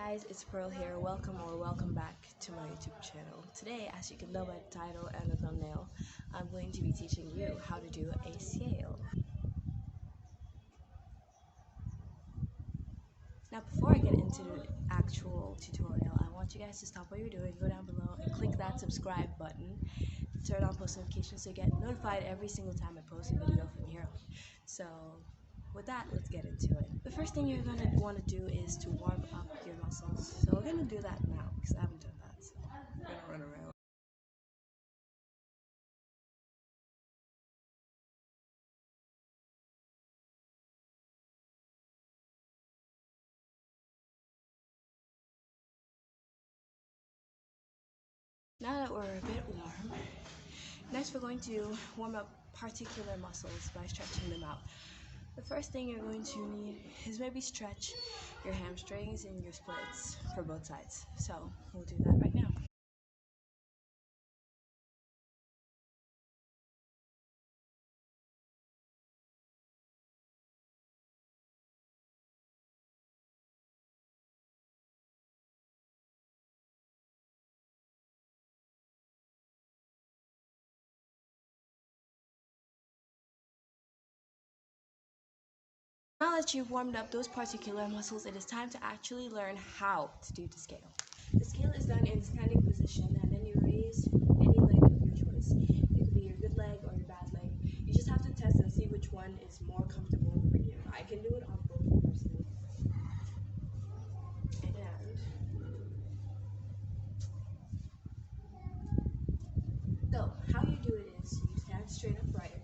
Guys, it's Pearl here. Welcome back to my YouTube channel. Today, as you can tell by the title and the thumbnail, I'm going to be teaching you how to do a scale. Now, before I get into the actual tutorial, I want you guys to stop what you're doing, go down below and click that subscribe button, turn on post notifications so you get notified every single time I post a video from here on. So, with that, let's get into it. The first thing you're going to want to do is to warm up your muscles. So we're going to do that now because I haven't done that. So we're going to run around. Now that we're a bit warm, next we're going to warm up particular muscles by stretching them out. The first thing you're going to need is maybe stretch your hamstrings and your splits for both sides. So we'll do that right now. Now that you've warmed up those particular muscles, it is time to actually learn how to do the scale. The scale is done in standing position, and then you raise any leg of your choice. It could be your good leg or your bad leg. You just have to test and see which one is more comfortable for you. I can do it on both personally. So how you do it is you stand straight upright,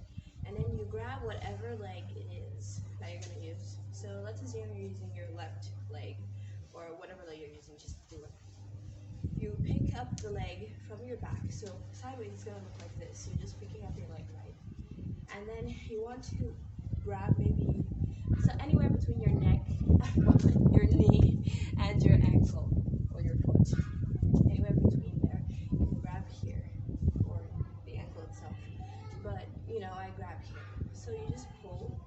and then you grab whatever leg it is that you're going to use. So let's assume you're using your left leg, or whatever leg you're using, just do it. You pick up the leg from your back, so sideways it's going to look like this. You're just picking up your leg right, and then you want to grab maybe anywhere between your neck, your knee, and your ankle or your foot. Anywhere between there, you can grab here or the ankle itself. But I grab here, so you just pull.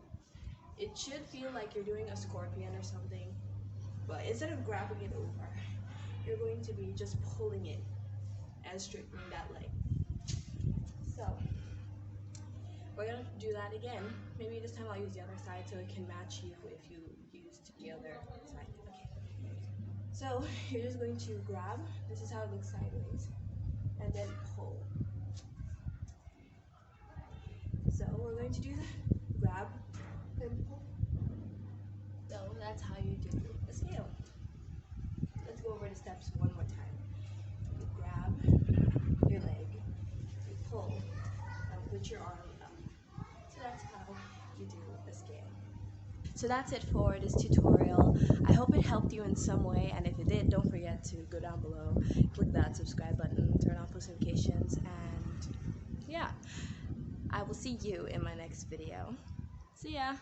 It should feel like you're doing a scorpion or something, but instead of grabbing it over, you're going to be just pulling it and straightening that leg. So we're gonna do that again. Maybe this time I'll use the other side so it can match you if you used the other side. Okay. So you're just going to grab. This is how it looks sideways, and then pull. So we're going to do that. Grab and pull. So that's how you do a scale. Let's go over the steps one more time. You grab your leg, you pull, and put your arm up. So that's how you do a scale. So that's it for this tutorial. I hope it helped you in some way, and if it did, don't forget to go down below, click that subscribe button, turn on post notifications, and yeah, I will see you in my next video. See ya!